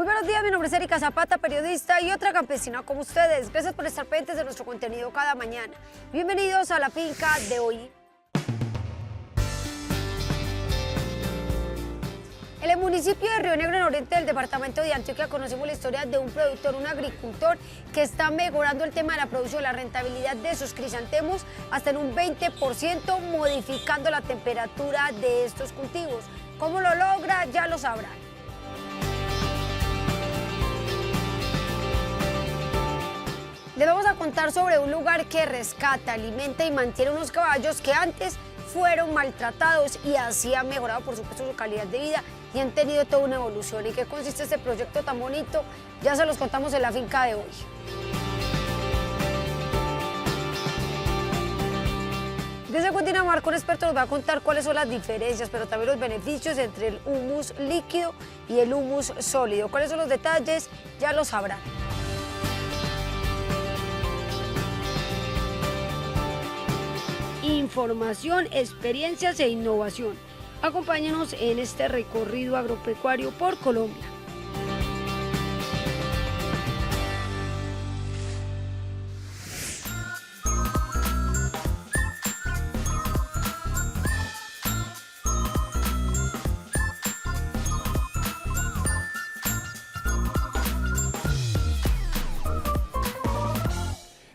buenos días, mi nombre es Erika Zapata, periodista y otra campesina como ustedes. Gracias por estar pendientes de nuestro contenido cada mañana. Bienvenidos a la finca de hoy. En el municipio de Río Negro, en oriente del departamento de Antioquia, conocemos la historia de un productor, un agricultor que está mejorando el tema de la producción, la rentabilidad de sus crisantemos hasta en un 20%, modificando la temperatura de estos cultivos. ¿Cómo lo logra? Ya lo sabrán. Les vamos a contar sobre un lugar que rescata, alimenta y mantiene unos caballos que antes fueron maltratados y así han mejorado, por supuesto, su calidad de vida y han tenido toda una evolución. ¿En qué consiste este proyecto tan bonito? Ya se los contamos en la finca de hoy. Desde Cundinamarca, un experto nos va a contar cuáles son las diferencias, pero también los beneficios entre el humus líquido y el humus sólido. ¿Cuáles son los detalles? Ya lo sabrán. Información, experiencias e innovación. Acompáñenos en este recorrido agropecuario por Colombia.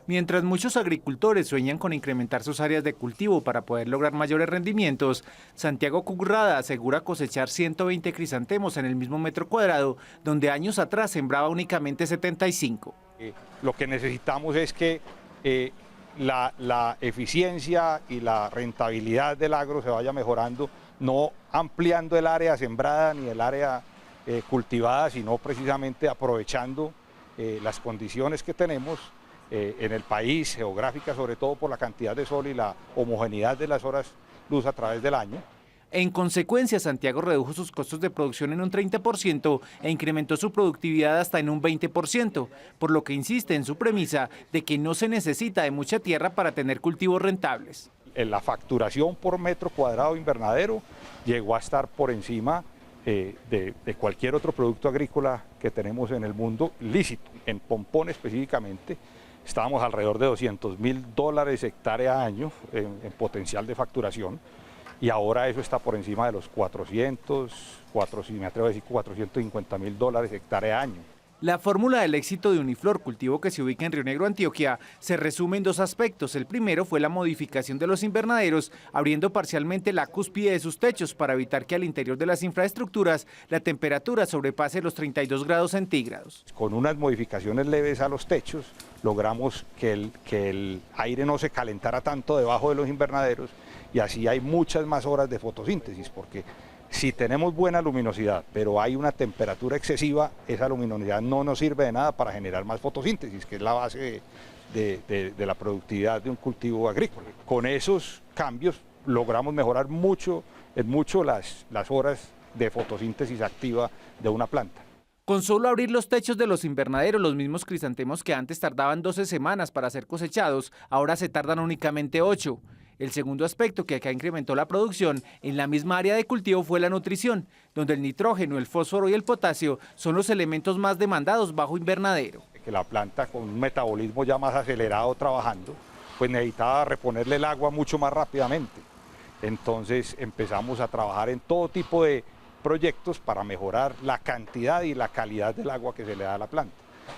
Mientras muchos agricultores sueñan con incrementar sus áreas de cultivo para poder lograr mayores rendimientos, Santiago Currada asegura cosechar 120 crisantemos en el mismo metro cuadrado, donde años atrás sembraba únicamente 75. Lo que necesitamos es que la eficiencia y la rentabilidad del agro se vaya mejorando, no ampliando el área sembrada ni el área cultivada, sino precisamente aprovechando las condiciones que tenemos en el país, geográfica sobre todo por la cantidad de sol y la homogeneidad de las horas luz a través del año. En consecuencia, Santiago redujo sus costos de producción en un 30% e incrementó su productividad hasta en un 20%, por lo que insiste en su premisa de que no se necesita de mucha tierra para tener cultivos rentables. La facturación por metro cuadrado invernadero llegó a estar por encima de cualquier otro producto agrícola que tenemos en el mundo lícito. En Pompón específicamente, estábamos alrededor de $200.000 hectárea año en potencial de facturación y ahora eso está por encima de los 450.000 hectárea año. La fórmula del éxito de Uniflor, cultivo que se ubica en Río Negro, Antioquia, se resume en dos aspectos. El primero fue la modificación de los invernaderos, abriendo parcialmente la cúspide de sus techos para evitar que al interior de las infraestructuras la temperatura sobrepase los 32 grados centígrados. Con unas modificaciones leves a los techos, logramos que el aire no se calentara tanto debajo de los invernaderos y así hay muchas más horas de fotosíntesis, porque si tenemos buena luminosidad, pero hay una temperatura excesiva, esa luminosidad no nos sirve de nada para generar más fotosíntesis, que es la base de la productividad de un cultivo agrícola. Con esos cambios logramos mejorar mucho las horas de fotosíntesis activa de una planta. Con solo abrir los techos de los invernaderos, los mismos crisantemos que antes tardaban 12 semanas para ser cosechados, ahora se tardan únicamente 8. El segundo aspecto que acá incrementó la producción en la misma área de cultivo fue la nutrición, donde el nitrógeno, el fósforo y el potasio son los elementos más demandados bajo invernadero. Que la planta con un metabolismo ya más acelerado trabajando, pues necesitaba reponerle el agua mucho más rápidamente. Entonces empezamos a trabajar en todo tipo de proyectos para mejorar la cantidad y la calidad del agua que se le da a la planta.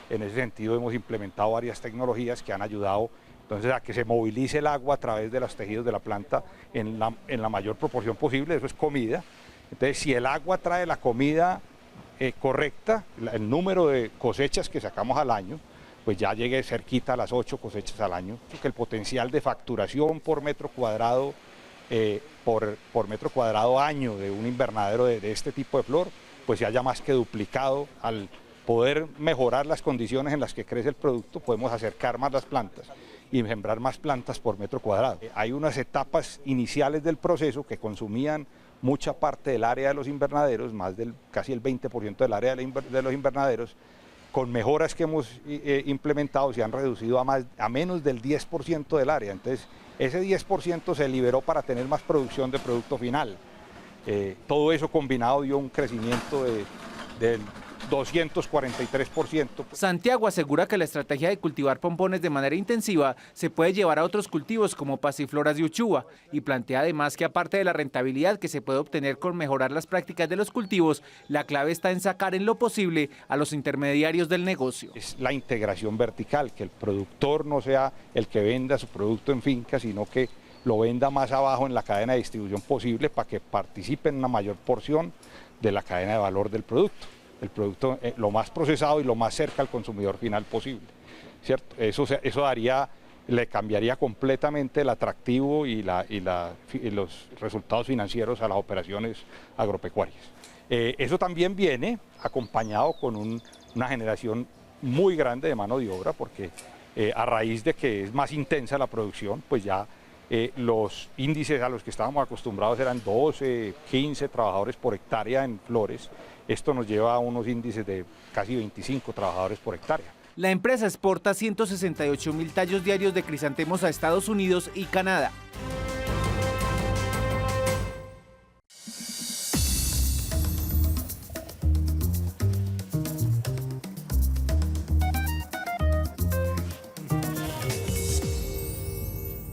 En ese sentido hemos implementado varias tecnologías que han ayudado entonces a que se movilice el agua a través de los tejidos de la planta en la mayor proporción posible. Eso es comida. Entonces si el agua trae la comida correcta, el número de cosechas que sacamos al año, pues ya llegue cerquita a las 8 cosechas al año. Que el potencial de facturación por metro cuadrado por metro cuadrado año de un invernadero de este tipo de flor, pues se haya más que duplicado. Al poder mejorar las condiciones en las que crece el producto, podemos acercar más las plantas y sembrar más plantas por metro cuadrado. Hay unas etapas iniciales del proceso que consumían mucha parte del área de los invernaderos, casi el 20% del área de los invernaderos. Con mejoras que hemos implementado se han reducido a menos del 10% del área. Entonces ese 10% se liberó para tener más producción de producto final. Todo eso combinado dio un crecimiento 243%. Santiago asegura que la estrategia de cultivar pompones de manera intensiva se puede llevar a otros cultivos como pasifloras de Uchuva y plantea además que aparte de la rentabilidad que se puede obtener con mejorar las prácticas de los cultivos, la clave está en sacar en lo posible a los intermediarios del negocio. Es la integración vertical, que el productor no sea el que venda su producto en finca, sino que lo venda más abajo en la cadena de distribución posible para que participe en una mayor porción de la cadena de valor del producto. El producto lo más procesado y lo más cerca al consumidor final posible, ¿cierto? Eso le cambiaría completamente el atractivo y los resultados financieros a las operaciones agropecuarias. Eso también viene acompañado con una generación muy grande de mano de obra, porque a raíz de que es más intensa la producción, pues ya los índices a los que estábamos acostumbrados eran 12, 15 trabajadores por hectárea en flores. Esto nos lleva a unos índices de casi 25 trabajadores por hectárea. La empresa exporta 168.000 tallos diarios de crisantemos a Estados Unidos y Canadá.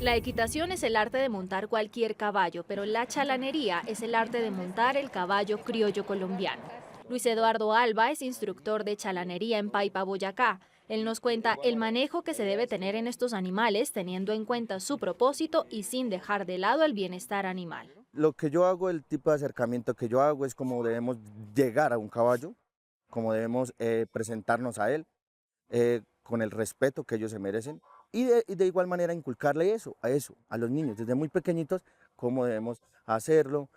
La equitación es el arte de montar cualquier caballo, pero la chalanería es el arte de montar el caballo criollo colombiano. Luis Eduardo Alba es instructor de chalanería en Paipa, Boyacá. Él nos cuenta el manejo que se debe tener en estos animales, teniendo en cuenta su propósito y sin dejar de lado el bienestar animal. Lo que yo hago, el tipo de acercamiento que yo hago es cómo debemos llegar a un caballo, cómo debemos presentarnos a él, con el respeto que ellos se merecen. Y de igual manera inculcarle eso, a los niños, desde muy pequeñitos, cómo debemos hacerlo,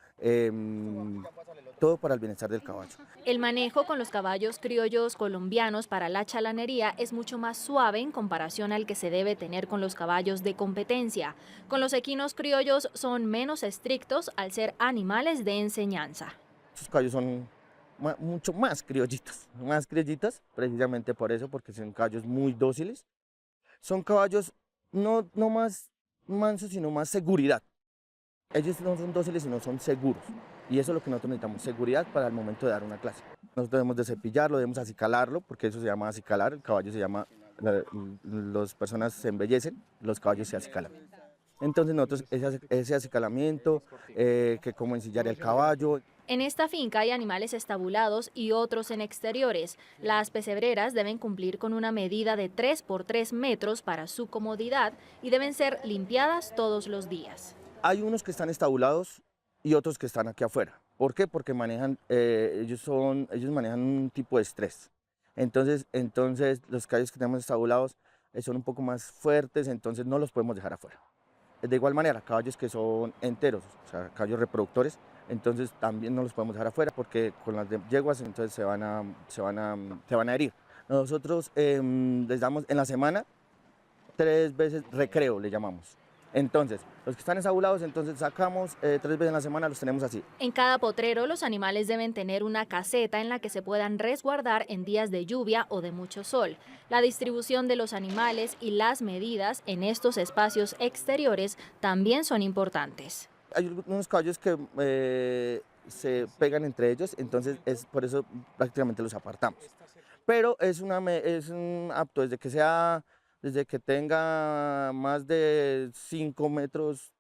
todo para el bienestar del caballo. El manejo con los caballos criollos colombianos para la chalanería es mucho más suave en comparación al que se debe tener con los caballos de competencia. Con los equinos criollos son menos estrictos al ser animales de enseñanza. Estos caballos son mucho más criollitos, precisamente por eso, porque son caballos muy dóciles. Son caballos no más mansos, sino más seguridad. Ellos no son dóciles, sino son seguros. Y eso es lo que nosotros necesitamos, seguridad para el momento de dar una clase. Nosotros debemos de cepillarlo, debemos acicalarlo, porque eso se llama acicalar. El caballo se llama, las personas se embellecen, los caballos se acicalan. Entonces nosotros ese acicalamiento, que como ensillar el caballo. En esta finca hay animales estabulados y otros en exteriores. Las pesebreras deben cumplir con una medida de 3 por 3 metros para su comodidad y deben ser limpiadas todos los días. Hay unos que están estabulados y otros que están aquí afuera. ¿Por qué? Porque manejan, ellos manejan un tipo de estrés. Entonces los caballos que tenemos estabulados son un poco más fuertes, entonces no los podemos dejar afuera. De igual manera, caballos que son enteros, o sea, caballos reproductores, entonces también no los podemos dejar afuera porque con las yeguas entonces se van a herir. Nosotros les damos en la semana 3 veces recreo, le llamamos. Entonces, los que están estabulados, entonces sacamos 3 veces en la semana, los tenemos así. En cada potrero, los animales deben tener una caseta en la que se puedan resguardar en días de lluvia o de mucho sol. La distribución de los animales y las medidas en estos espacios exteriores también son importantes. Hay unos caballos que se pegan entre ellos, entonces por eso prácticamente los apartamos. Pero es un apto desde que tenga más de 5 metros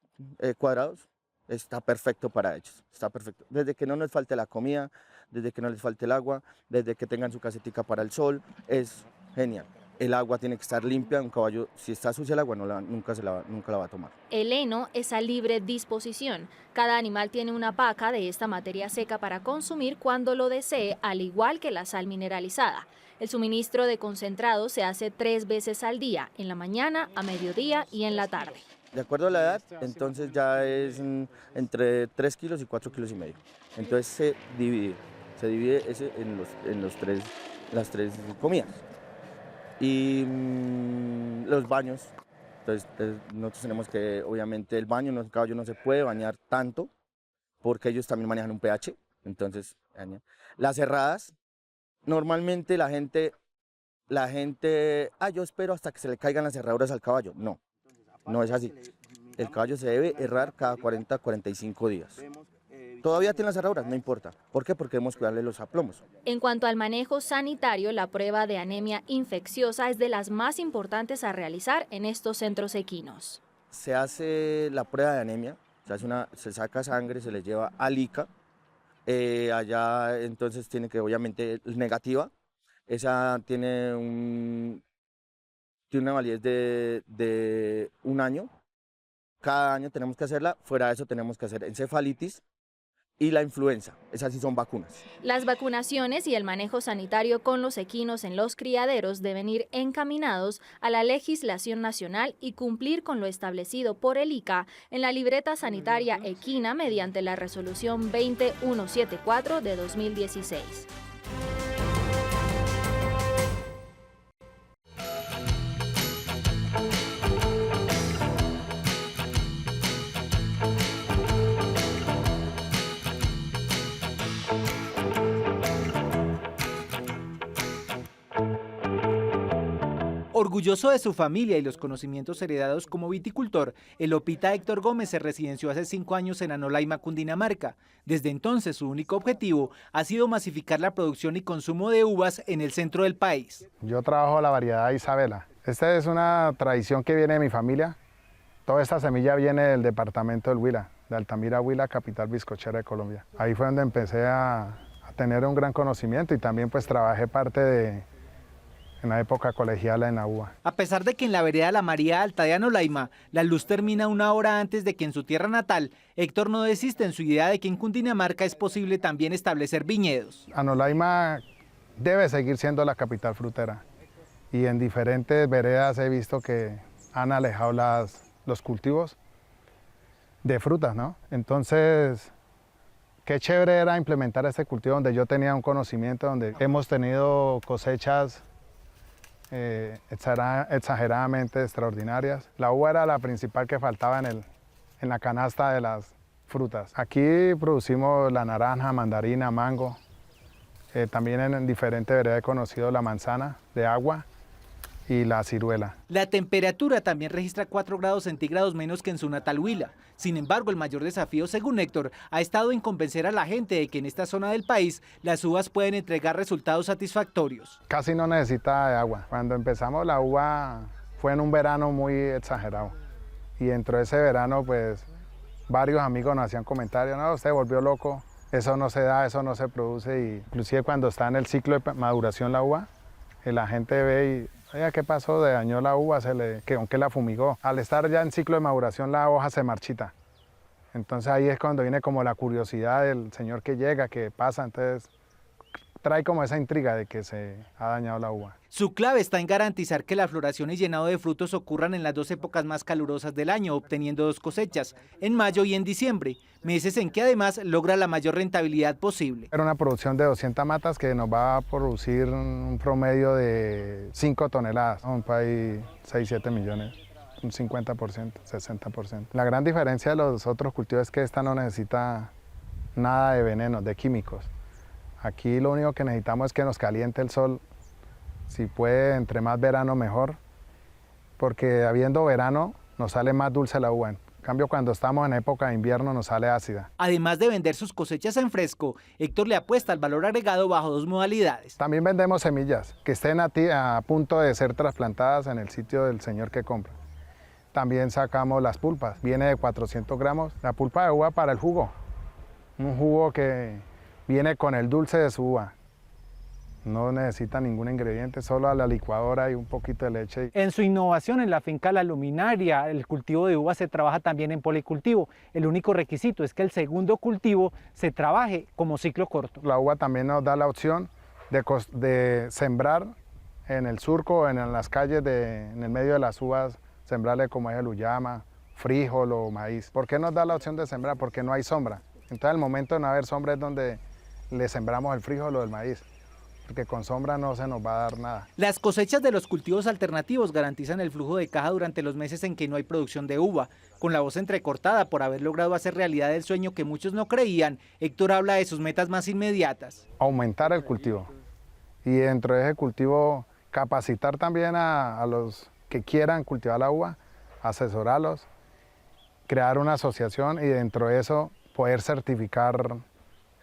cuadrados, está perfecto para ellos, está perfecto. Desde que no les falte la comida, desde que no les falte el agua, desde que tengan su casetica para el sol, es genial. El agua tiene que estar limpia, un caballo, si está sucia el agua, nunca la va a tomar. El heno es a libre disposición. Cada animal tiene una paca de esta materia seca para consumir cuando lo desee, al igual que la sal mineralizada. El suministro de concentrado se hace 3 veces al día, en la mañana, a mediodía y en la tarde. De acuerdo a la edad, entonces ya es entre 3 kilos y 4 kilos y medio. Entonces se divide ese en las tres comidas. Y los baños, entonces nosotros tenemos que, obviamente el baño, el caballo no se puede bañar tanto porque ellos también manejan un pH, entonces las cerradas, normalmente la gente, yo espero hasta que se le caigan las cerraduras al caballo, no es así, el caballo se debe herrar cada 40-45 días, ¿Todavía tiene las cerraduras? No importa. ¿Por qué? Porque debemos cuidarle los aplomos. En cuanto al manejo sanitario, la prueba de anemia infecciosa es de las más importantes a realizar en estos centros equinos. Se hace la prueba de anemia, se saca sangre, se le lleva al ICA. Allá entonces tiene que, obviamente, negativa. Esa tiene una validez de 1 año. Cada año tenemos que hacerla. Fuera de eso tenemos que hacer encefalitis y la influenza. Esas sí son vacunas. Las vacunaciones y el manejo sanitario con los equinos en los criaderos deben ir encaminados a la legislación nacional y cumplir con lo establecido por el ICA en la libreta sanitaria equina mediante la resolución 20174 de 2016. Orgulloso de su familia y los conocimientos heredados como viticultor, el opita Héctor Gómez se residenció hace 5 años en Anolaima, Cundinamarca. Desde entonces, su único objetivo ha sido masificar la producción y consumo de uvas en el centro del país. Yo trabajo la variedad Isabela. Esta es una tradición que viene de mi familia. Toda esta semilla viene del departamento del Huila, de Altamira, Huila, capital bizcochera de Colombia. Ahí fue donde empecé a tener un gran conocimiento y también pues trabajé en la época colegiala en la uva. A pesar de que en la vereda La María Alta de Anolaima la luz termina 1 hora antes de que en su tierra natal, Héctor no desiste en su idea de que en Cundinamarca es posible también establecer viñedos. Anolaima debe seguir siendo la capital frutera y en diferentes veredas he visto que han alejado los cultivos de frutas, ¿no? Entonces, qué chévere era implementar este cultivo donde yo tenía un conocimiento, donde hemos tenido cosechas exageradamente extraordinarias. La uva era la principal que faltaba en la canasta de las frutas. Aquí producimos la naranja, mandarina, mango. También en diferentes veredas he conocido la manzana de agua y la ciruela. La temperatura también registra 4 grados centígrados menos que en su natal Huila. Sin embargo, el mayor desafío, según Héctor, ha estado en convencer a la gente de que en esta zona del país las uvas pueden entregar resultados satisfactorios. Casi no necesita de agua. Cuando empezamos la uva fue en un verano muy exagerado. Y dentro de ese verano, pues, varios amigos nos hacían comentarios, no, usted volvió loco, eso no se da, eso no se produce. Y inclusive cuando está en el ciclo de maduración la uva, la gente ve y, oiga, ¿qué pasó? Dañó la uva, aunque la fumigó. Al estar ya en ciclo de maduración, la hoja se marchita. Entonces ahí es cuando viene como la curiosidad del señor que llega, que pasa, entonces trae como esa intriga de que se ha dañado la uva. Su clave está en garantizar que la floración y llenado de frutos ocurran en las 2 épocas más calurosas del año, obteniendo 2 cosechas, en mayo y en diciembre, meses en que además logra la mayor rentabilidad posible. Era una producción de 200 matas que nos va a producir un promedio de 5 toneladas, un país 6-7 millones, un 50%, 60%. La gran diferencia de los otros cultivos es que esta no necesita nada de veneno, de químicos. Aquí lo único que necesitamos es que nos caliente el sol, si puede, entre más verano mejor, porque habiendo verano nos sale más dulce la uva. En cambio, cuando estamos en época de invierno nos sale ácida. Además de vender sus cosechas en fresco, Héctor le apuesta al valor agregado bajo 2 modalidades. También vendemos semillas que estén a punto de ser trasplantadas en el sitio del señor que compra. También sacamos las pulpas, viene de 400 gramos, la pulpa de uva para el jugo, un jugo que viene con el dulce de su uva. No necesita ningún ingrediente, solo a la licuadora y un poquito de leche. En su innovación en la finca La Luminaria, el cultivo de uva se trabaja también en policultivo. El único requisito es que el segundo cultivo se trabaje como ciclo corto. La uva también nos da la opción de sembrar en el surco, en las calles, en el medio de las uvas, sembrarle como es el uyama, frijol o maíz. ¿Por qué nos da la opción de sembrar? Porque no hay sombra. Entonces, el momento de no haber sombra es donde le sembramos el frijol o el maíz, porque con sombra no se nos va a dar nada. Las cosechas de los cultivos alternativos garantizan el flujo de caja durante los meses en que no hay producción de uva. Con la voz entrecortada por haber logrado hacer realidad el sueño que muchos no creían, Héctor habla de sus metas más inmediatas. Aumentar el cultivo y dentro de ese cultivo capacitar también a los que quieran cultivar la uva, asesorarlos, crear una asociación y dentro de eso poder certificar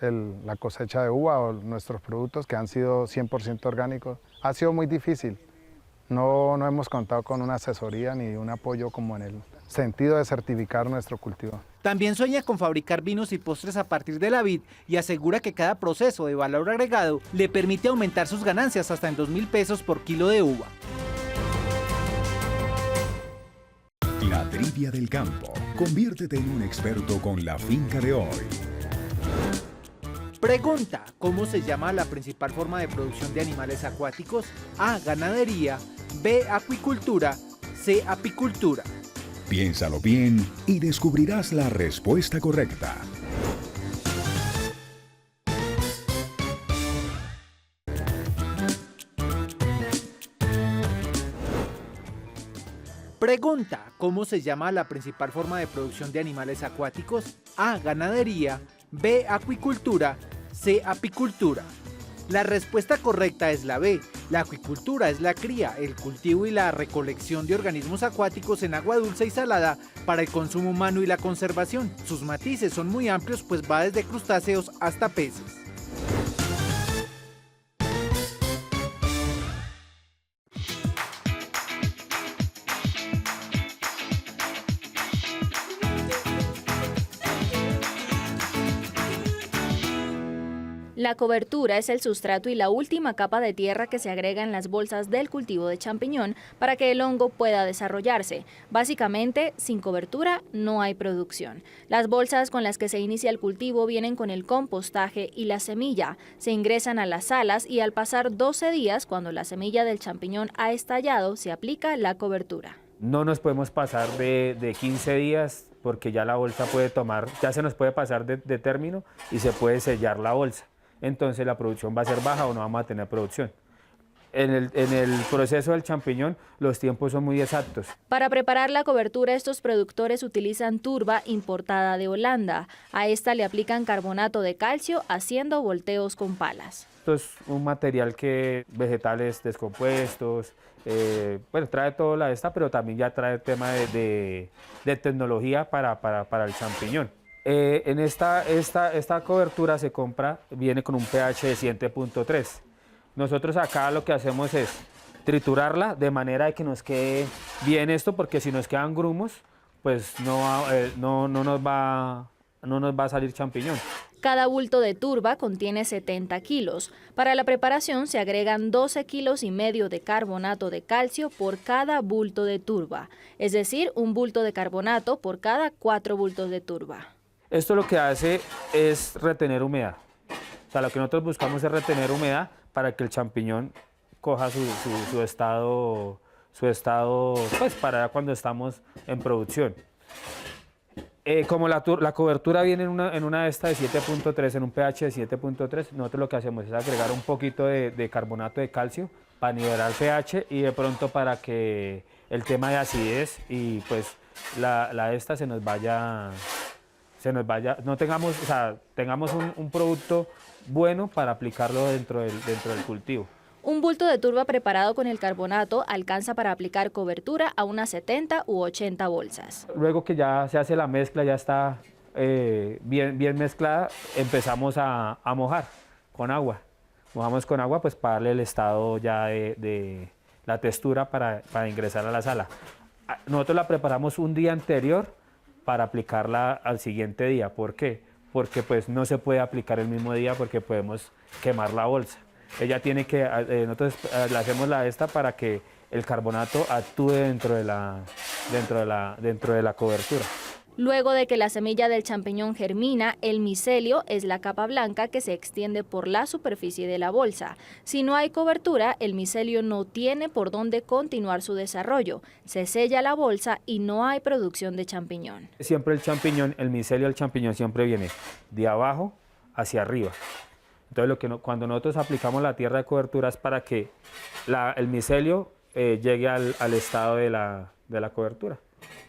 la cosecha de uva o nuestros productos que han sido 100% orgánicos. Ha sido muy difícil. No hemos contado con una asesoría ni un apoyo como en el sentido de certificar nuestro cultivo. También sueña con fabricar vinos y postres a partir de la vid y asegura que cada proceso de valor agregado le permite aumentar sus ganancias hasta en 2.000 pesos por kilo de uva. La trivia del campo. Conviértete en un experto con la finca de hoy. Pregunta: ¿cómo se llama la principal forma de producción de animales acuáticos? A. Ganadería. B. Acuicultura. C. Apicultura. Piénsalo bien y descubrirás la respuesta correcta. Pregunta: ¿cómo se llama la principal forma de producción de animales acuáticos? A. Ganadería. B. Acuicultura. C. Apicultura. La respuesta correcta es la B. La acuicultura es la cría, el cultivo y la recolección de organismos acuáticos en agua dulce y salada para el consumo humano y la conservación. Sus matices son muy amplios, pues va desde crustáceos hasta peces. La cobertura es el sustrato y la última capa de tierra que se agrega en las bolsas del cultivo de champiñón para que el hongo pueda desarrollarse. Básicamente, sin cobertura no hay producción. Las bolsas con las que se inicia el cultivo vienen con el compostaje y la semilla. Se ingresan a las salas y al pasar 12 días, cuando la semilla del champiñón ha estallado, se aplica la cobertura. No nos podemos pasar de 15 días porque ya la bolsa puede tomar, ya se nos puede pasar de término y se puede sellar la bolsa. Entonces la producción va a ser baja o no vamos a tener producción. En el proceso del champiñón los tiempos son muy exactos. Para preparar la cobertura, estos productores utilizan turba importada de Holanda. A esta le aplican carbonato de calcio haciendo volteos con palas. Esto es un material que vegetales descompuestos, bueno, trae todo pero también ya trae el tema de tecnología para el champiñón. En esta cobertura se compra, viene con un pH de 7.3. Nosotros acá lo que hacemos es triturarla de manera de que nos quede bien esto, porque si nos quedan grumos, pues no nos va a salir champiñón. Cada bulto de turba contiene 70 kilos. Para la preparación se agregan 12 kilos y medio de carbonato de calcio por cada bulto de turba, es decir, un bulto de carbonato por cada 4 bultos de turba. Esto lo que hace es retener humedad. O sea, lo que nosotros buscamos es retener humedad para que el champiñón coja su estado, pues para cuando estamos en producción. Como la cobertura viene en una de estas de 7.3, en un pH de 7.3, nosotros lo que hacemos es agregar un poquito de carbonato de calcio para nivelar el pH y de pronto para que el tema de acidez y pues esta se nos vaya, no tengamos, o sea, tengamos un producto bueno para aplicarlo dentro del cultivo. Un bulto de turba preparado con el carbonato alcanza para aplicar cobertura a unas 70 u 80 bolsas. Luego que ya se hace la mezcla, ya está bien mezclada, empezamos a mojar con agua. Mojamos con agua pues para darle el estado ya de la textura para ingresar a la sala. Nosotros la preparamos un día anterior para aplicarla al siguiente día. ¿Por qué? Porque pues no se puede aplicar el mismo día porque podemos quemar la bolsa. Ella tiene que, nosotros le hacemos esta para que el carbonato actúe dentro de la cobertura. Luego de que la semilla del champiñón germina, el micelio es la capa blanca que se extiende por la superficie de la bolsa. Si no hay cobertura, el micelio no tiene por dónde continuar su desarrollo. Se sella la bolsa y no hay producción de champiñón. Siempre el micelio del champiñón siempre viene de abajo hacia arriba. Entonces cuando nosotros aplicamos la tierra de cobertura es para que el micelio llegue al estado de la cobertura.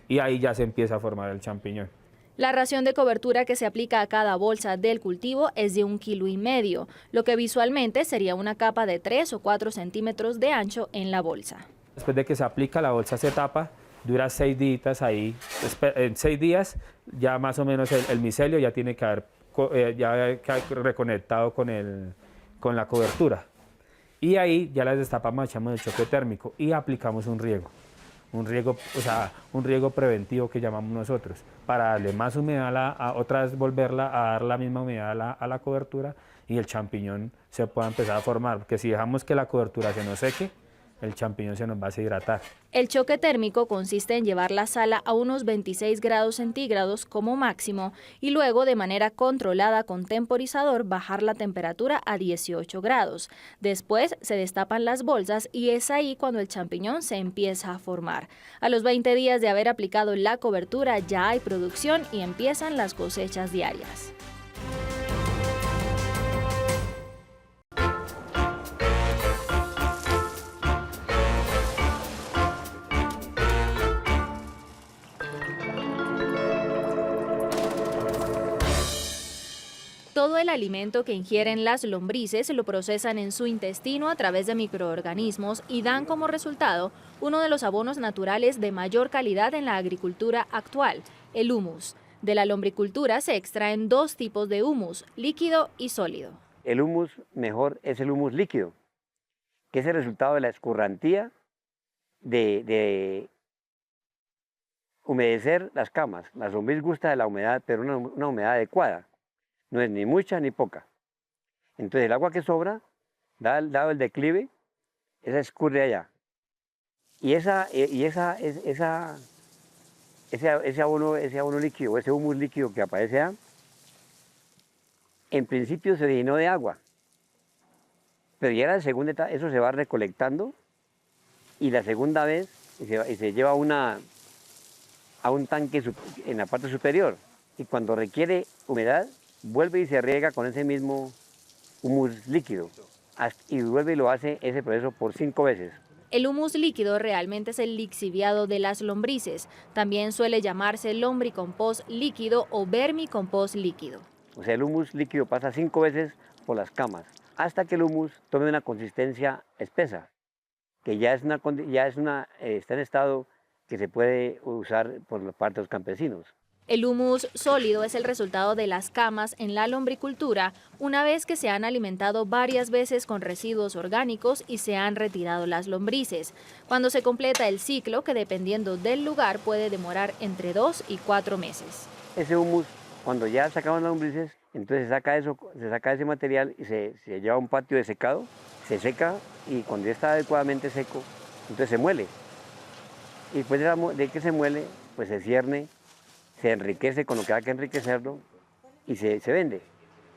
Y ahí ya se empieza a formar el champiñón. La ración de cobertura que se aplica a cada bolsa del cultivo es de 1,5 kilos, lo que visualmente sería una capa de 3 o 4 centímetros de ancho en la bolsa. Después de que se aplica, la bolsa se tapa dura 6 días ahí. En 6 días ya más o menos el micelio ya tiene que haber reconectado con la cobertura. Y ahí ya las destapamos, echamos el choque térmico y aplicamos un riego, o sea, un riego preventivo que llamamos nosotros, para darle más humedad, otra vez volverla a dar la misma humedad a la cobertura y el champiñón se pueda empezar a formar, porque si dejamos que la cobertura se nos seque, el champiñón se nos va a deshidratar. El choque térmico consiste en llevar la sala a unos 26 grados centígrados como máximo y luego de manera controlada con temporizador bajar la temperatura a 18 grados. Después se destapan las bolsas y es ahí cuando el champiñón se empieza a formar. A los 20 días de haber aplicado la cobertura ya hay producción y empiezan las cosechas diarias. Todo el alimento que ingieren las lombrices lo procesan en su intestino a través de microorganismos y dan como resultado uno de los abonos naturales de mayor calidad en la agricultura actual, el humus. De la lombricultura se extraen 2 tipos de humus, líquido y sólido. El humus mejor es el humus líquido, que es el resultado de la escurrantía de humedecer las camas. La lombriz gusta de la humedad, pero una humedad adecuada. No es ni mucha ni poca. Entonces el agua que sobra, dado el declive, esa escurre allá. Y ese abono líquido, ese humus líquido que aparece allá, en principio se llenó de agua. Pero ya la segunda etapa, eso se va recolectando y la segunda vez y se lleva a un tanque en la parte superior. Y cuando requiere humedad, vuelve y se riega con ese mismo humus líquido y vuelve y lo hace ese proceso por 5 veces. El humus líquido realmente es el lixiviado de las lombrices. También suele llamarse lombricompost líquido o vermicompost líquido. O sea, el humus líquido pasa 5 veces por las camas hasta que el humus tome una consistencia espesa, que está en estado que se puede usar por parte de los campesinos. El humus sólido es el resultado de las camas en la lombricultura una vez que se han alimentado varias veces con residuos orgánicos y se han retirado las lombrices. Cuando se completa el ciclo, que dependiendo del lugar puede demorar entre 2 y 4 meses. Ese humus, cuando ya sacamos las lombrices, entonces se saca ese material y se lleva a un patio de secado, se seca y cuando ya está adecuadamente seco, entonces se muele. Y después de que se muele, pues se cierne, se enriquece con lo que hay que enriquecerlo y se vende.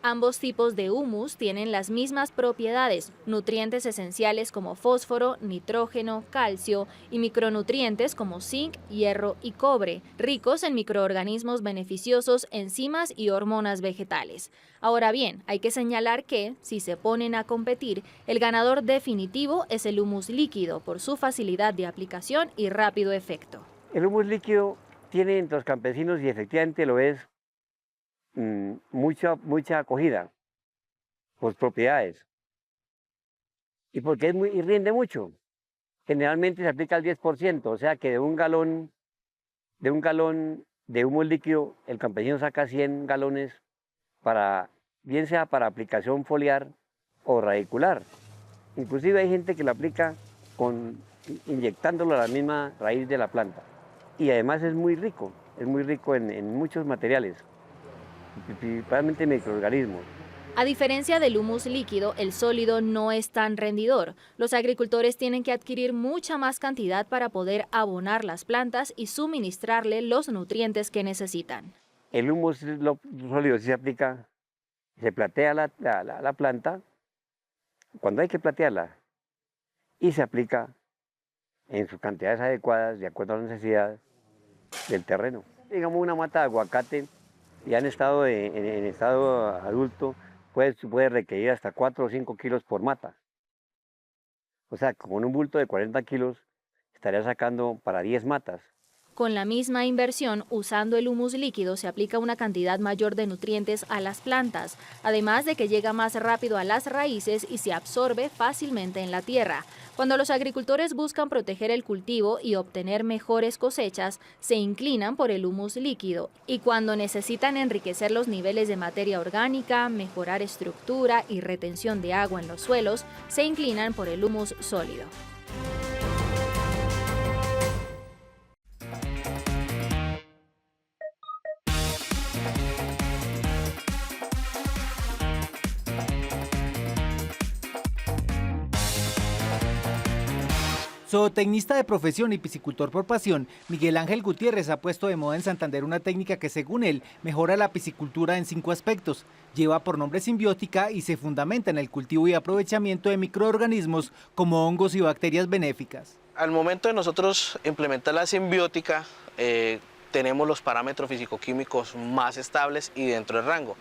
Ambos tipos de humus tienen las mismas propiedades, nutrientes esenciales como fósforo, nitrógeno, calcio y micronutrientes como zinc, hierro y cobre, ricos en microorganismos beneficiosos, enzimas y hormonas vegetales. Ahora bien, hay que señalar que, si se ponen a competir, el ganador definitivo es el humus líquido por su facilidad de aplicación y rápido efecto. El humus líquido tiene entre los campesinos, y efectivamente lo es, mucha acogida por propiedades y porque y rinde mucho. Generalmente se aplica al 10%, o sea que de un galón de humus líquido el campesino saca 100 galones bien sea para aplicación foliar o radicular. Inclusive hay gente que lo aplica inyectándolo a la misma raíz de la planta. Y además es muy rico en muchos materiales, principalmente microorganismos. A diferencia del humus líquido, el sólido no es tan rendidor. Los agricultores tienen que adquirir mucha más cantidad para poder abonar las plantas y suministrarle los nutrientes que necesitan. El humus sólido sí se aplica, se platea la planta cuando hay que platearla y se aplica en sus cantidades adecuadas de acuerdo a las necesidades del terreno. Digamos una mata de aguacate ya en estado adulto puede requerir hasta 4 o 5 kilos por mata. O sea, con un bulto de 40 kilos estaría sacando para 10 matas. Con la misma inversión, usando el humus líquido, se aplica una cantidad mayor de nutrientes a las plantas, además de que llega más rápido a las raíces y se absorbe fácilmente en la tierra. Cuando los agricultores buscan proteger el cultivo y obtener mejores cosechas, se inclinan por el humus líquido. Y cuando necesitan enriquecer los niveles de materia orgánica, mejorar estructura y retención de agua en los suelos, se inclinan por el humus sólido. Zootecnista de profesión y piscicultor por pasión, Miguel Ángel Gutiérrez ha puesto de moda en Santander una técnica que, según él, mejora la piscicultura en 5 aspectos. Lleva por nombre simbiótica y se fundamenta en el cultivo y aprovechamiento de microorganismos como hongos y bacterias benéficas. Al momento de nosotros implementar la simbiótica, tenemos los parámetros físico-químicos más estables y dentro del rango.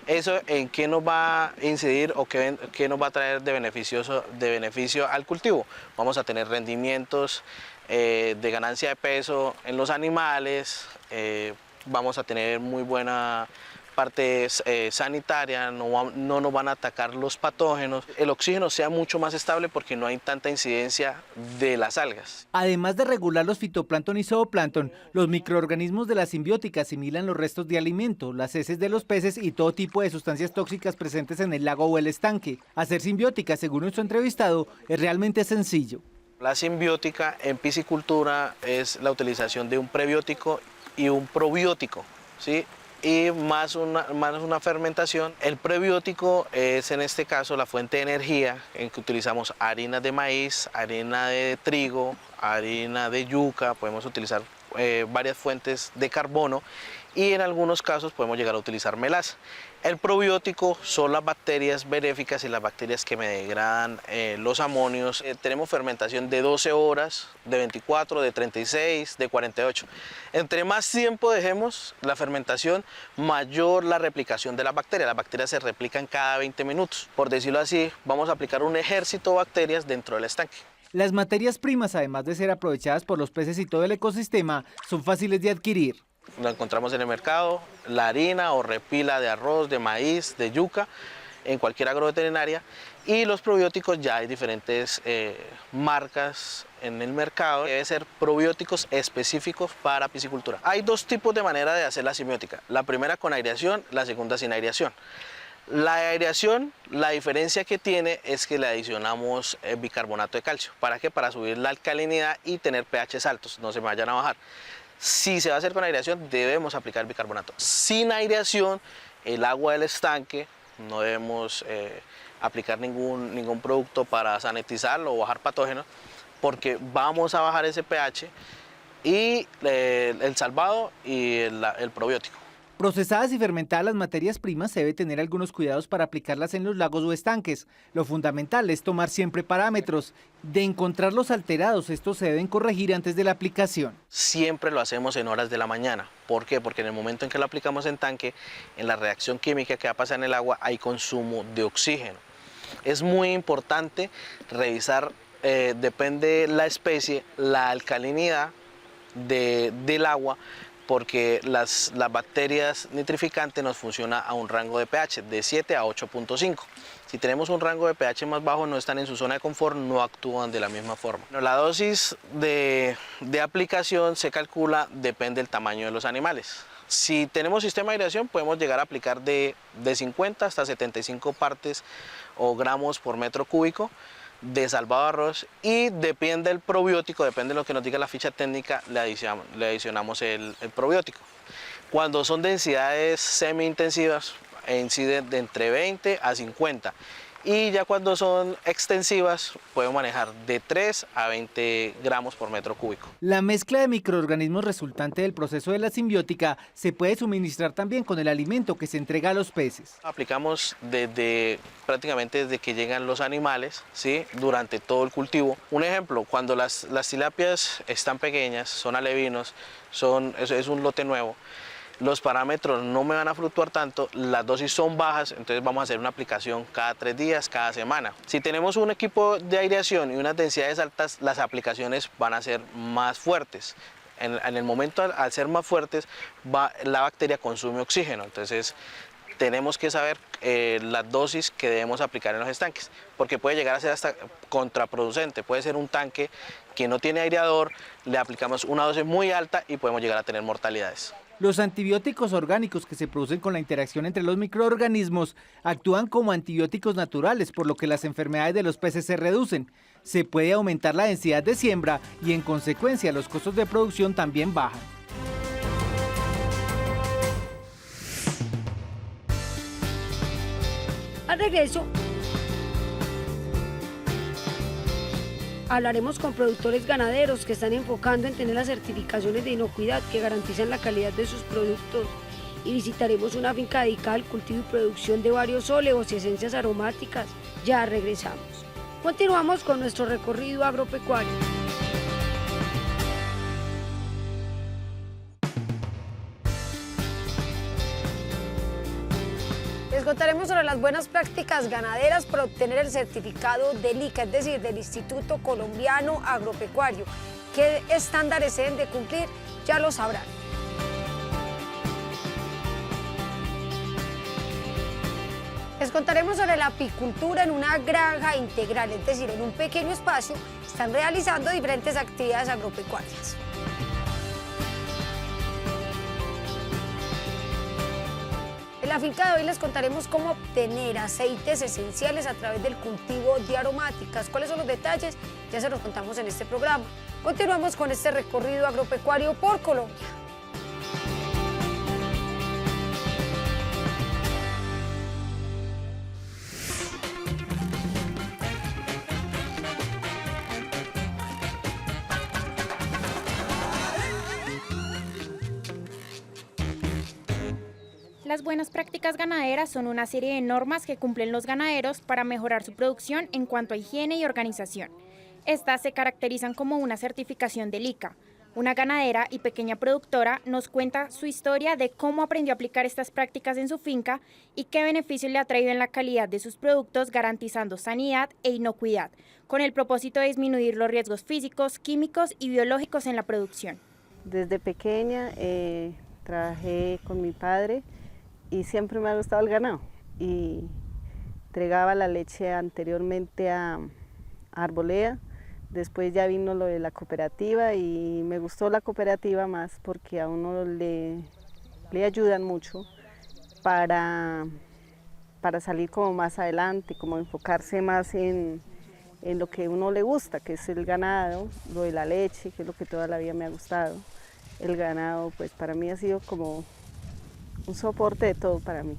¿Eso en qué nos va a incidir o qué nos va a traer de beneficio al cultivo? Vamos a tener rendimientos de ganancia de peso en los animales, vamos a tener muy buena parte sanitaria, no nos van a atacar los patógenos, el oxígeno sea mucho más estable porque no hay tanta incidencia de las algas. Además de regular los fitoplancton y zooplancton, los microorganismos de la simbiótica asimilan los restos de alimento, las heces de los peces y todo tipo de sustancias tóxicas presentes en el lago o el estanque. Hacer simbiótica, según nuestro entrevistado, es realmente sencillo. La simbiótica en piscicultura es la utilización de un prebiótico y un probiótico, ¿sí? Y más una fermentación. El prebiótico es en este caso la fuente de energía en que utilizamos harina de maíz, harina de trigo, harina de yuca, podemos utilizar varias fuentes de carbono y en algunos casos podemos llegar a utilizar melaza. El probiótico son las bacterias benéficas y las bacterias que me degradan los amonios. Tenemos fermentación de 12 horas, de 24, de 36, de 48. Entre más tiempo dejemos la fermentación, mayor la replicación de las bacterias. Las bacterias se replican cada 20 minutos. Por decirlo así, vamos a aplicar un ejército de bacterias dentro del estanque. Las materias primas, además de ser aprovechadas por los peces y todo el ecosistema, son fáciles de adquirir. Lo encontramos en el mercado, la harina o repila de arroz, de maíz, de yuca, en cualquier agroveterinaria. Y los probióticos ya hay diferentes marcas en el mercado. Deben ser probióticos específicos para piscicultura. Hay 2 tipos de manera de hacer la simbiótica. La primera con aireación, la segunda sin aireación. La aireación, la diferencia que tiene es que le adicionamos bicarbonato de calcio. ¿Para qué? Para subir la alcalinidad y tener pHs altos, no se me vayan a bajar. Si se va a hacer con aireación, debemos aplicar bicarbonato. Sin aireación, el agua del estanque, no debemos aplicar ningún producto para sanitizarlo o bajar patógenos, porque vamos a bajar ese pH y el salvado y el probiótico. Procesadas y fermentadas las materias primas, se debe tener algunos cuidados para aplicarlas en los lagos o estanques. Lo fundamental es tomar siempre parámetros. De encontrarlos alterados, estos se deben corregir antes de la aplicación. Siempre lo hacemos en horas de la mañana. ¿Por qué? Porque en el momento en que lo aplicamos en tanque, en la reacción química que va a pasar en el agua, hay consumo de oxígeno. Es muy importante revisar, depende de la especie, la alcalinidad del agua, porque las bacterias nitrificantes nos funcionan a un rango de pH de 7 a 8.5. Si tenemos un rango de pH más bajo, no están en su zona de confort, no actúan de la misma forma. La dosis de aplicación se calcula, depende del tamaño de los animales. Si tenemos sistema de aireación, podemos llegar a aplicar de 50 hasta 75 partes o gramos por metro cúbico de salvado de arroz, y depende del probiótico, depende de lo que nos diga la ficha técnica, le adicionamos el probiótico. Cuando son densidades semi-intensivas, inciden de entre 20 a 50. Y ya cuando son extensivas, podemos manejar de 3 a 20 gramos por metro cúbico. La mezcla de microorganismos resultante del proceso de la simbiótica se puede suministrar también con el alimento que se entrega a los peces. Aplicamos prácticamente desde que llegan los animales, ¿sí? Durante todo el cultivo. Un ejemplo, cuando las tilapias están pequeñas, son alevinos, es un lote nuevo, los parámetros no me van a fluctuar tanto, las dosis son bajas, entonces vamos a hacer una aplicación cada 3 días, cada semana. Si tenemos un equipo de aireación y unas densidades altas, las aplicaciones van a ser más fuertes. en el momento al ser más fuertes, la bacteria consume oxígeno. Entonces tenemos que saber las dosis que debemos aplicar en los estanques, porque puede llegar a ser hasta contraproducente. Puede ser un tanque que no tiene aireador, le aplicamos una dosis muy alta y podemos llegar a tener mortalidades. Los antibióticos orgánicos que se producen con la interacción entre los microorganismos actúan como antibióticos naturales, por lo que las enfermedades de los peces se reducen. Se puede aumentar la densidad de siembra y en consecuencia los costos de producción también bajan. Al regreso, hablaremos con productores ganaderos que están enfocando en tener las certificaciones de inocuidad que garantizan la calidad de sus productos y visitaremos una finca dedicada al cultivo y producción de varios óleos y esencias aromáticas. Ya regresamos. Continuamos con nuestro recorrido agropecuario. Les contaremos sobre las buenas prácticas ganaderas para obtener el certificado del ICA, es decir, del Instituto Colombiano Agropecuario. ¿Qué estándares deben de cumplir? Ya lo sabrán. Les contaremos sobre la apicultura en una granja integral, es decir, en un pequeño espacio están realizando diferentes actividades agropecuarias. En la finca de hoy les contaremos cómo obtener aceites esenciales a través del cultivo de aromáticas. ¿Cuáles son los detalles? Ya se los contamos en este programa. Continuamos con este recorrido agropecuario por Colombia. Las buenas prácticas ganaderas son una serie de normas que cumplen los ganaderos para mejorar su producción en cuanto a higiene y organización. Estas se caracterizan como una certificación del ICA. Una ganadera y pequeña productora nos cuenta su historia de cómo aprendió a aplicar estas prácticas en su finca y qué beneficios le ha traído en la calidad de sus productos, garantizando sanidad e inocuidad, con el propósito de disminuir los riesgos físicos, químicos y biológicos en la producción. Desde pequeña trabajé con mi padre y siempre me ha gustado el ganado y entregaba la leche anteriormente a Arboleda, después ya vino lo de la cooperativa y me gustó la cooperativa más porque a uno le ayudan mucho para salir como más adelante, como enfocarse más en lo que a uno le gusta, que es el ganado, lo de la leche, que es lo que toda la vida me ha gustado. El ganado pues para mí ha sido como un soporte de todo para mí.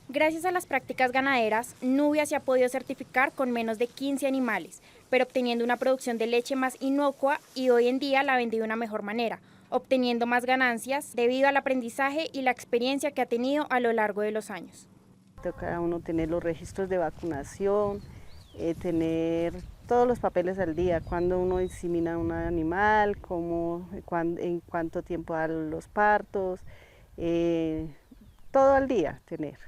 Gracias a las prácticas ganaderas, Nubia se ha podido certificar con menos de 15 animales, pero obteniendo una producción de leche más inocua y hoy en día la vende de una mejor manera, obteniendo más ganancias debido al aprendizaje y la experiencia que ha tenido a lo largo de los años. Toca a uno tener los registros de vacunación, tener todos los papeles al día, cuando uno insemina un animal, en cuánto tiempo dan los partos, todo al día tener.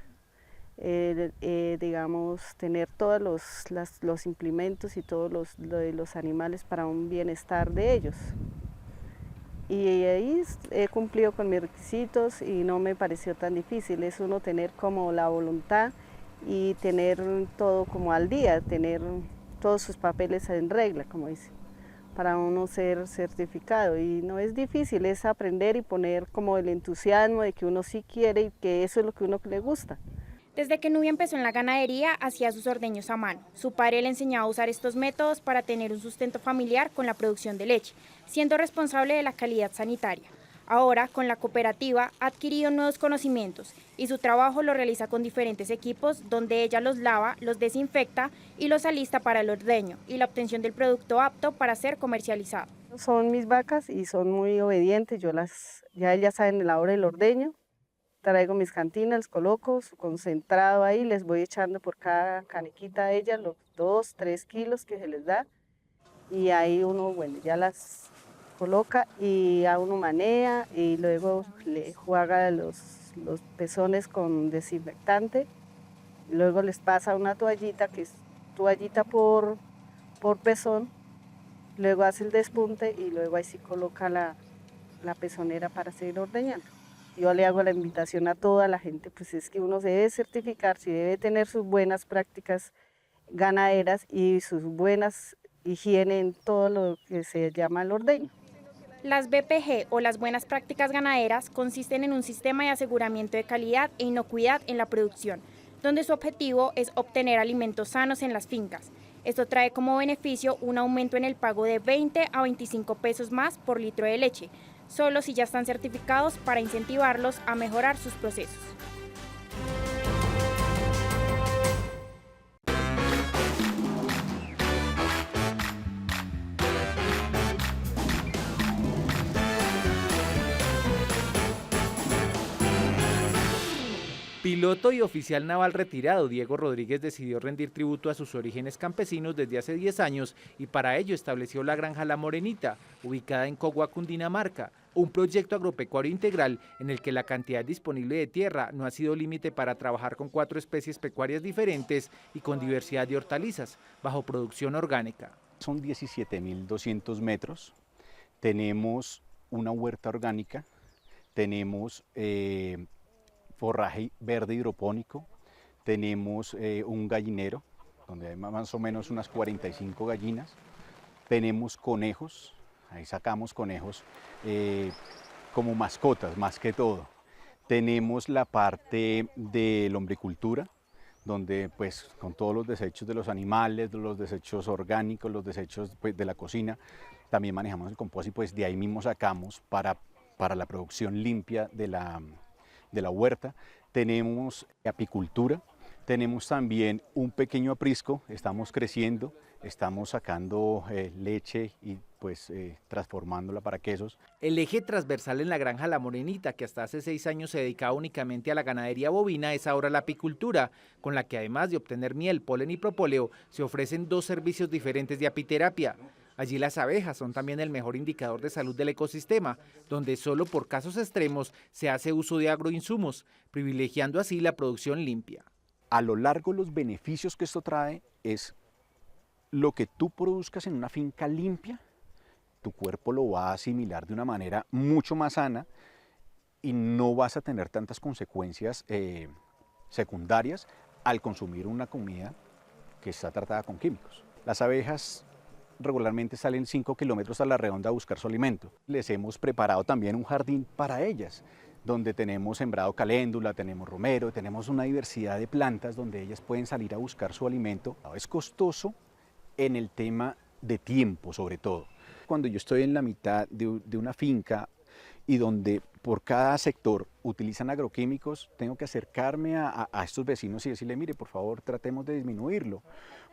Digamos, tener todos los implementos y todos los animales para un bienestar de ellos. Y ahí he cumplido con mis requisitos y no me pareció tan difícil, es uno tener como la voluntad y tener todo como al día, tener todos sus papeles en regla, como dicen, para uno ser certificado. Y no es difícil, es aprender y poner como el entusiasmo de que uno sí quiere y que eso es lo que uno le gusta. Desde que Nubia empezó en la ganadería, hacía sus ordeños a mano. Su padre le enseñaba a usar estos métodos para tener un sustento familiar con la producción de leche, siendo responsable de la calidad sanitaria. Ahora, con la cooperativa, ha adquirido nuevos conocimientos y su trabajo lo realiza con diferentes equipos donde ella los lava, los desinfecta y los alista para el ordeño y la obtención del producto apto para ser comercializado. Son mis vacas y son muy obedientes, ya ellas saben la hora del ordeño. Traigo mis cantinas, les coloco su concentrado ahí, les voy echando por cada canequita a ellas los 2, 3 kilos que se les da y ahí uno, bueno, ya las coloca y a uno manea y luego le juega los pezones con desinfectante, luego les pasa una toallita que es toallita por pezón, luego hace el despunte y luego ahí sí coloca la pezonera para seguir ordeñando. Yo le hago la invitación a toda la gente, pues es que uno se debe certificar, si debe tener sus buenas prácticas ganaderas y sus buenas higiene en todo lo que se llama el ordeño. Las BPG o las buenas prácticas ganaderas consisten en un sistema de aseguramiento de calidad e inocuidad en la producción, donde su objetivo es obtener alimentos sanos en las fincas. Esto trae como beneficio un aumento en el pago de 20 a 25 pesos más por litro de leche, solo si ya están certificados para incentivarlos a mejorar sus procesos. Piloto y oficial naval retirado, Diego Rodríguez decidió rendir tributo a sus orígenes campesinos desde hace 10 años y para ello estableció la Granja La Morenita, ubicada en Cogua, Cundinamarca, un proyecto agropecuario integral en el que la cantidad disponible de tierra no ha sido límite para trabajar con 4 especies pecuarias diferentes y con diversidad de hortalizas, bajo producción orgánica. Son 17.200 metros, tenemos una huerta orgánica, tenemos forraje verde hidropónico, tenemos un gallinero, donde hay más o menos unas 45 gallinas, tenemos conejos, ahí sacamos conejos como mascotas más que todo, tenemos la parte de lombricultura, donde pues con todos los desechos de los animales, los desechos orgánicos, los desechos pues, de la cocina, también manejamos el compost y pues de ahí mismo sacamos para la producción limpia de la huerta. Tenemos apicultura, tenemos también un pequeño aprisco, estamos creciendo, estamos sacando leche y pues transformándola para quesos. El eje transversal en la Granja La Morenita, que hasta hace 6 años se dedicaba únicamente a la ganadería bovina, es ahora la apicultura, con la que además de obtener miel, polen y propóleo, se ofrecen 2 servicios diferentes de apiterapia. Allí las abejas son también el mejor indicador de salud del ecosistema, donde solo por casos extremos se hace uso de agroinsumos, privilegiando así la producción limpia. A lo largo los beneficios que esto trae es lo que tú produzcas en una finca limpia, tu cuerpo lo va a asimilar de una manera mucho más sana y no vas a tener tantas consecuencias secundarias al consumir una comida que está tratada con químicos. Las abejas regularmente salen 5 kilómetros a la redonda a buscar su alimento. Les hemos preparado también un jardín para ellas, donde tenemos sembrado caléndula, tenemos romero, tenemos una diversidad de plantas donde ellas pueden salir a buscar su alimento. Es costoso en el tema de tiempo sobre todo. Cuando yo estoy en la mitad de una finca y donde por cada sector utilizan agroquímicos, tengo que acercarme a estos vecinos y decirle, mire, por favor, tratemos de disminuirlo,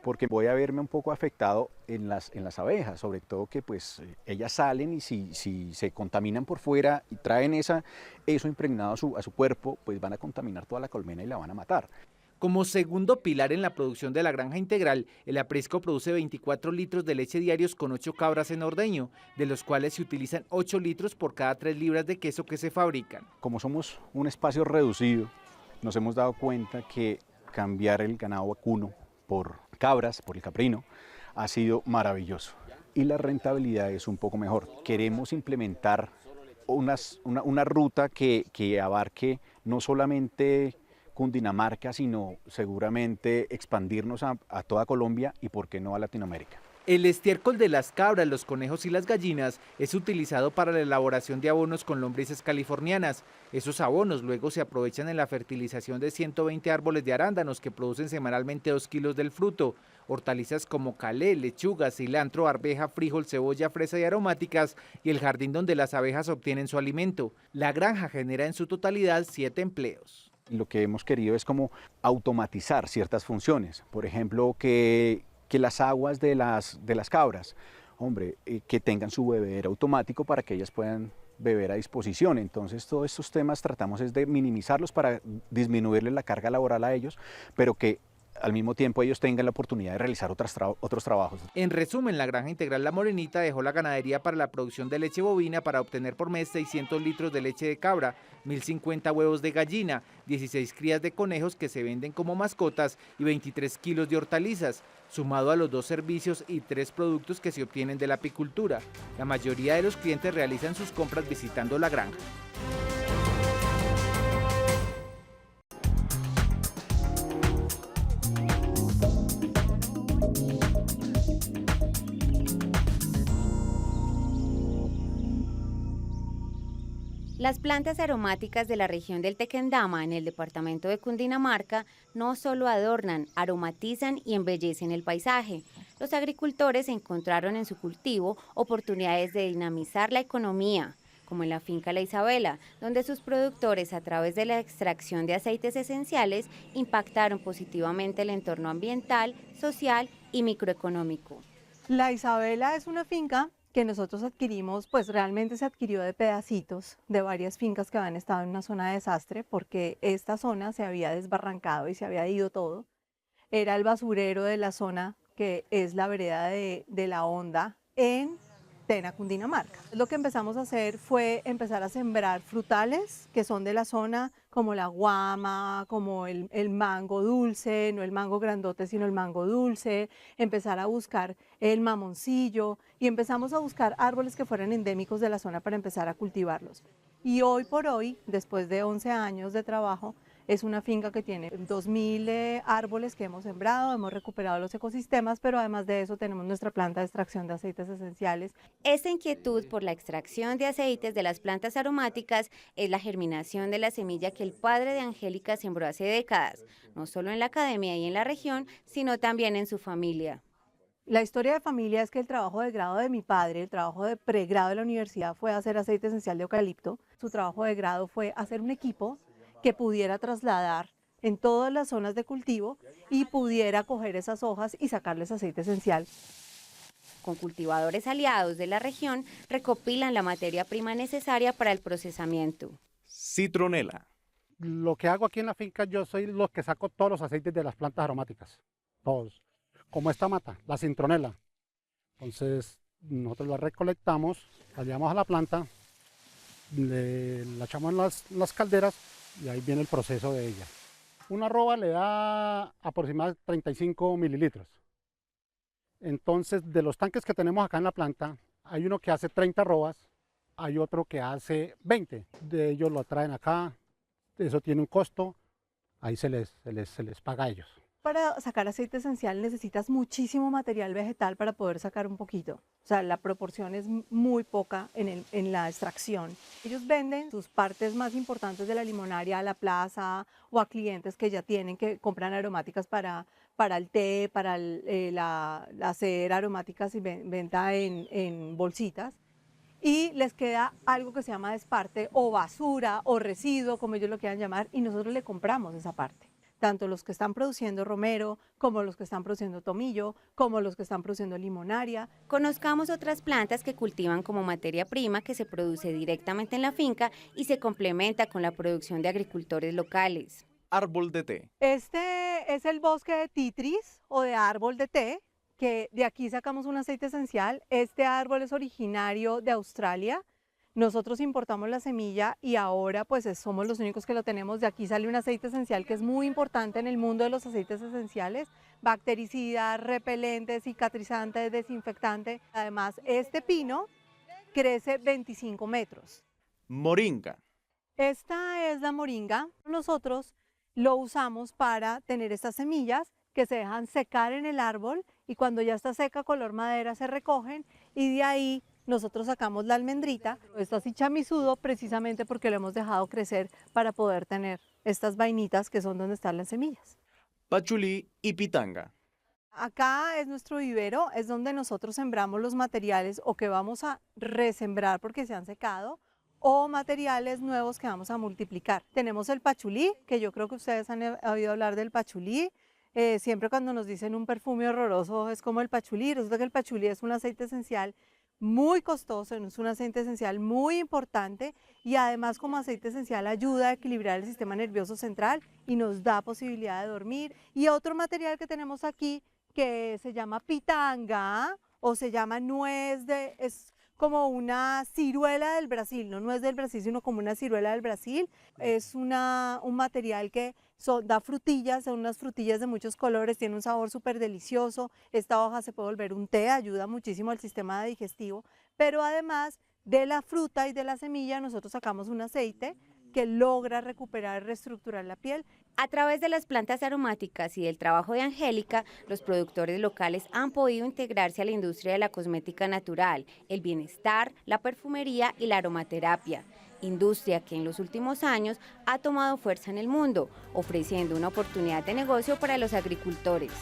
porque voy a verme un poco afectado en las abejas, sobre todo que pues ellas salen y si se contaminan por fuera y traen eso impregnado a su cuerpo, pues van a contaminar toda la colmena y la van a matar. Como segundo pilar en la producción de la granja integral, el aprisco produce 24 litros de leche diarios con 8 cabras en ordeño, de los cuales se utilizan 8 litros por cada 3 libras de queso que se fabrican. Como somos un espacio reducido, nos hemos dado cuenta que cambiar el ganado vacuno por cabras, por el caprino, ha sido maravilloso. Y la rentabilidad es un poco mejor. Queremos implementar una ruta que abarque no solamente Cundinamarca, sino seguramente expandirnos a toda Colombia y por qué no a Latinoamérica. El estiércol de las cabras, los conejos y las gallinas es utilizado para la elaboración de abonos con lombrices californianas. Esos abonos luego se aprovechan en la fertilización de 120 árboles de arándanos que producen semanalmente 2 kilos del fruto. Hortalizas como calé, lechuga, cilantro, arveja, frijol, cebolla, fresa y aromáticas y el jardín donde las abejas obtienen su alimento. La granja genera en su totalidad 7 empleos. Lo que hemos querido es como automatizar ciertas funciones, por ejemplo, que las aguas de las cabras, que tengan su bebedero automático para que ellas puedan beber a disposición. Entonces todos estos temas tratamos es de minimizarlos para disminuirle la carga laboral a ellos, pero que al mismo tiempo ellos tengan la oportunidad de realizar otros trabajos. En resumen, la granja integral La Morenita dejó la ganadería para la producción de leche bovina para obtener por mes 600 litros de leche de cabra, 1050 huevos de gallina, 16 crías de conejos que se venden como mascotas y 23 kilos de hortalizas, sumado a los 2 servicios y 3 productos que se obtienen de la apicultura. La mayoría de los clientes realizan sus compras visitando la granja. Las plantas aromáticas de la región del Tequendama, en el departamento de Cundinamarca, no solo adornan, aromatizan y embellecen el paisaje. Los agricultores encontraron en su cultivo oportunidades de dinamizar la economía, como en la finca La Isabela, donde sus productores, a través de la extracción de aceites esenciales, impactaron positivamente el entorno ambiental, social y microeconómico. La Isabela es una finca que nosotros adquirimos, pues realmente se adquirió de pedacitos de varias fincas que habían estado en una zona de desastre, porque esta zona se había desbarrancado y se había ido todo. Era el basurero de la zona que es la vereda de La Honda en Tena, Cundinamarca. Lo que empezamos a hacer fue empezar a sembrar frutales que son de la zona, como la guama, como el mango dulce, no el mango grandote, sino el mango dulce, empezar a buscar el mamoncillo y empezamos a buscar árboles que fueran endémicos de la zona para empezar a cultivarlos. Y hoy por hoy, después de 11 años de trabajo, es una finca que tiene 2.000 árboles que hemos sembrado, hemos recuperado los ecosistemas, pero además de eso tenemos nuestra planta de extracción de aceites esenciales. Esta inquietud por la extracción de aceites de las plantas aromáticas es la germinación de la semilla que el padre de Angélica sembró hace décadas, no solo en la academia y en la región, sino también en su familia. La historia de familia es que el trabajo de grado de mi padre, el trabajo de pregrado de la universidad fue hacer aceite esencial de eucalipto. Su trabajo de grado fue hacer un equipo que pudiera trasladar en todas las zonas de cultivo y pudiera coger esas hojas y sacarles aceite esencial. Con cultivadores aliados de la región, recopilan la materia prima necesaria para el procesamiento. Citronela. Lo que hago aquí en la finca, yo soy los que saco todos los aceites de las plantas aromáticas, todos. Como esta mata, la citronela. Entonces, nosotros la recolectamos, la llevamos a la planta, la echamos en las calderas y ahí viene el proceso de ella. Una arroba le da aproximadamente 35 mililitros. Entonces, de los tanques que tenemos acá en la planta, hay uno que hace 30 arrobas, hay otro que hace 20. De ellos lo traen acá, eso tiene un costo, ahí se les paga a ellos. Para sacar aceite esencial necesitas muchísimo material vegetal para poder sacar un poquito. O sea, la proporción es muy poca en la extracción. Ellos venden sus partes más importantes de la limonaria a la plaza o a clientes que ya tienen, que compran aromáticas para el té, para hacer aromáticas y venta en bolsitas. Y les queda algo que se llama desparte o basura o residuo, como ellos lo quieran llamar, y nosotros le compramos esa parte. Tanto los que están produciendo romero, como los que están produciendo tomillo, como los que están produciendo limonaria. Conozcamos otras plantas que cultivan como materia prima que se produce directamente en la finca y se complementa con la producción de agricultores locales. Árbol de té. Este es el bosque de titris o de árbol de té, que de aquí sacamos un aceite esencial. Este árbol es originario de Australia. Nosotros importamos la semilla y ahora pues somos los únicos que lo tenemos. De aquí sale un aceite esencial que es muy importante en el mundo de los aceites esenciales. Bactericida, repelente, cicatrizante, desinfectante. Además, este pino crece 25 metros. Moringa. Esta es la moringa. Nosotros lo usamos para tener estas semillas que se dejan secar en el árbol y cuando ya está seca color madera se recogen y de ahí nosotros sacamos la almendrita. Esto así chamisudo precisamente porque lo hemos dejado crecer para poder tener estas vainitas que son donde están las semillas. Pachulí y pitanga. Acá es nuestro vivero, es donde nosotros sembramos los materiales o que vamos a resembrar porque se han secado o materiales nuevos que vamos a multiplicar. Tenemos el pachulí, que yo creo que ustedes han oído hablar del pachulí. Siempre cuando nos dicen un perfume horroroso es como el pachulí. Resulta que el pachulí es un aceite esencial muy costoso, no es un aceite esencial muy importante y además como aceite esencial ayuda a equilibrar el sistema nervioso central y nos da posibilidad de dormir. Y otro material que tenemos aquí que se llama pitanga o se llama es como una ciruela del Brasil, no nuez del Brasil, sino como una ciruela del Brasil. Es un material que da frutillas, son unas frutillas de muchos colores, tiene un sabor súper delicioso. Esta hoja se puede volver un té, ayuda muchísimo al sistema digestivo, pero además de la fruta y de la semilla nosotros sacamos un aceite que logra recuperar y reestructurar la piel. A través de las plantas aromáticas y del trabajo de Angélica, los productores locales han podido integrarse a la industria de la cosmética natural, el bienestar, la perfumería y la aromaterapia, industria que en los últimos años ha tomado fuerza en el mundo, ofreciendo una oportunidad de negocio para los agricultores.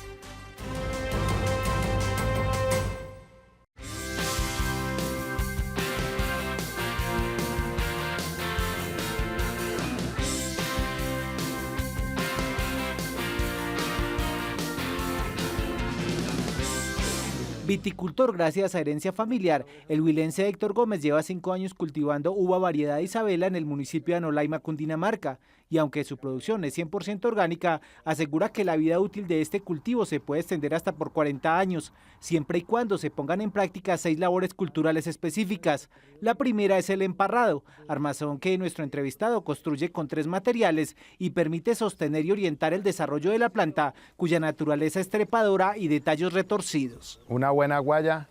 Viticultor gracias a herencia familiar, el huilense Héctor Gómez lleva 5 años cultivando uva variedad Isabela en el municipio de Anolaima, Cundinamarca, y aunque su producción es 100% orgánica, asegura que la vida útil de este cultivo se puede extender hasta por 40 años, siempre y cuando se pongan en práctica 6 labores culturales específicas. La primera es el emparrado, armazón que nuestro entrevistado construye con 3 materiales y permite sostener y orientar el desarrollo de la planta, cuya naturaleza es trepadora y de tallos retorcidos. Una buena guaya,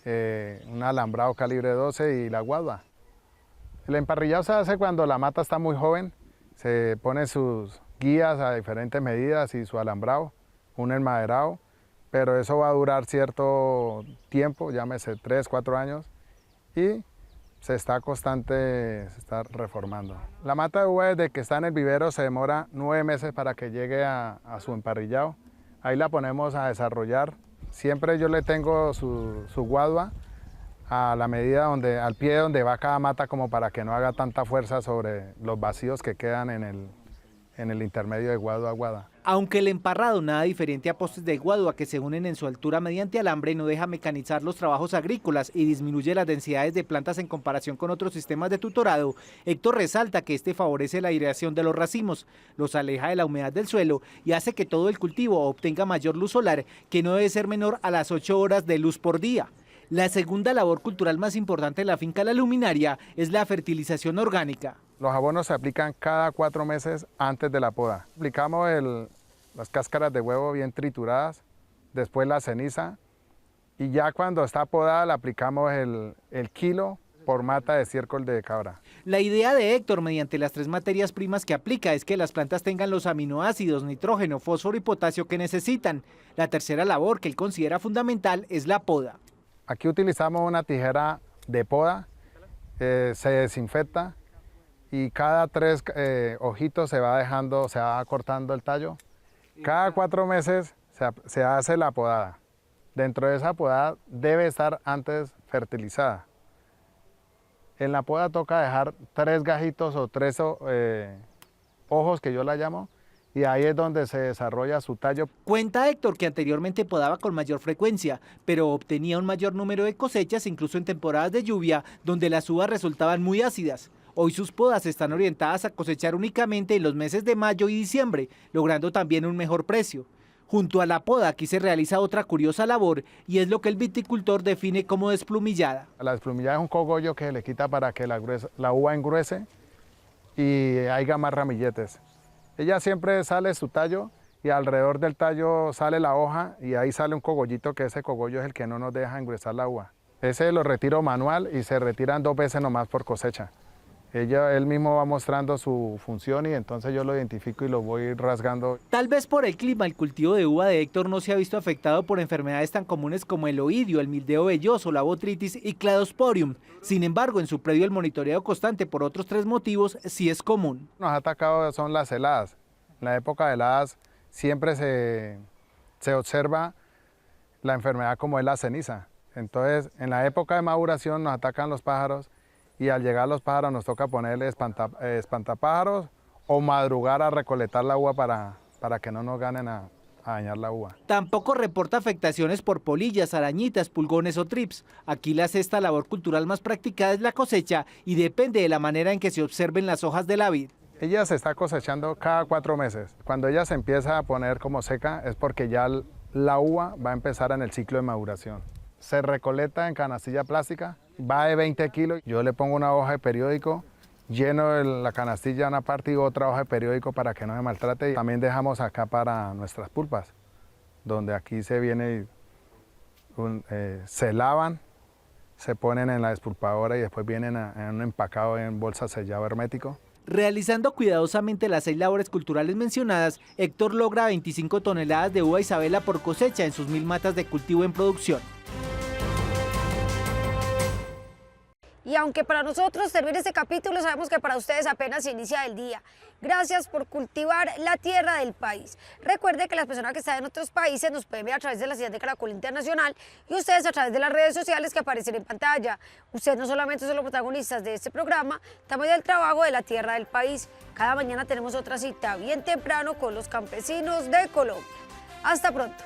un alambrado calibre 12 y la guadua. El emparrillado se hace cuando la mata está muy joven, se pone sus guías a diferentes medidas y su alambrado, un enmaderado, pero eso va a durar cierto tiempo, llámese 3, 4 años, y se está reformando. La mata de uva desde que está en el vivero se demora 9 meses para que llegue a su emparrillado. Ahí la ponemos a desarrollar. Siempre yo le tengo su guadua a la medida al pie donde va cada mata, como para que no haga tanta fuerza sobre los vacíos que quedan en el intermedio de guadua a guada. Aunque el emparrado nada diferente a postes de guadua que se unen en su altura mediante alambre, no deja mecanizar los trabajos agrícolas y disminuye las densidades de plantas en comparación con otros sistemas de tutorado, Héctor resalta que este favorece la aireación de los racimos, los aleja de la humedad del suelo y hace que todo el cultivo obtenga mayor luz solar, que no debe ser menor a las 8 horas de luz por día. La segunda labor cultural más importante de la finca La Luminaria es la fertilización orgánica. Los abonos se aplican cada 4 meses antes de la poda. Aplicamos las cáscaras de huevo bien trituradas, después la ceniza y ya cuando está podada le aplicamos el kilo por mata de estiércol de cabra. La idea de Héctor, mediante las 3 materias primas que aplica, es que las plantas tengan los aminoácidos, nitrógeno, fósforo y potasio que necesitan. La tercera labor que él considera fundamental es la poda. Aquí utilizamos una tijera de poda, se desinfecta y cada 3 ojitos se va cortando el tallo. Cada 4 meses se hace la podada. Dentro de esa podada debe estar antes fertilizada. En la poda toca dejar 3 gajitos o 3 ojos, que yo la llamo, y ahí es donde se desarrolla su tallo. Cuenta Héctor que anteriormente podaba con mayor frecuencia, pero obtenía un mayor número de cosechas incluso en temporadas de lluvia, donde las uvas resultaban muy ácidas. Hoy sus podas están orientadas a cosechar únicamente en los meses de mayo y diciembre, logrando también un mejor precio. Junto a la poda aquí se realiza otra curiosa labor y es lo que el viticultor define como desplumillada. La desplumillada es un cogollo que se le quita para que la uva engruese y haya más ramilletes. Ella siempre sale su tallo y alrededor del tallo sale la hoja y ahí sale un cogollito, que ese cogollo es el que no nos deja engruesar la uva. Ese lo retiro manual y se retiran 2 veces nomás por cosecha. Él mismo va mostrando su función y entonces yo lo identifico y lo voy rasgando. Tal vez por el clima, el cultivo de uva de Héctor no se ha visto afectado por enfermedades tan comunes como el oidio, el milteo velloso, la botritis y cladosporium. Sin embargo, en su predio el monitoreo constante por otros 3 motivos sí es común. Nos ha atacado son las heladas. En la época de heladas siempre se observa la enfermedad como es la ceniza. Entonces, en la época de maduración nos atacan los pájaros y al llegar los pájaros nos toca ponerle espantapájaros o madrugar a recolectar la uva para que no nos ganen a dañar la uva. Tampoco reporta afectaciones por polillas, arañitas, pulgones o trips. Aquí la sexta labor cultural más practicada es la cosecha y depende de la manera en que se observen las hojas de la vid. Ella se está cosechando cada 4 meses. Cuando ella se empieza a poner como seca es porque ya la uva va a empezar en el ciclo de maduración. Se recolecta en canastilla plástica, va de 20 kilos. Yo le pongo una hoja de periódico, lleno la canastilla una parte y otra hoja de periódico para que no se maltrate. También dejamos acá para nuestras pulpas, donde aquí se viene, se lavan, se ponen en la despulpadora y después vienen en un empacado en bolsa sellado hermético. Realizando cuidadosamente las 6 labores culturales mencionadas, Héctor logra 25 toneladas de uva Isabela por cosecha en sus 1000 matas de cultivo en producción. Y aunque para nosotros termine este capítulo, sabemos que para ustedes apenas se inicia el día. Gracias por cultivar la tierra del país. Recuerde que las personas que están en otros países nos pueden ver a través de la señal de Caracol Internacional y ustedes a través de las redes sociales que aparecen en pantalla. Ustedes no solamente son los protagonistas de este programa, también del trabajo de la tierra del país. Cada mañana tenemos otra cita bien temprano con los campesinos de Colombia. Hasta pronto.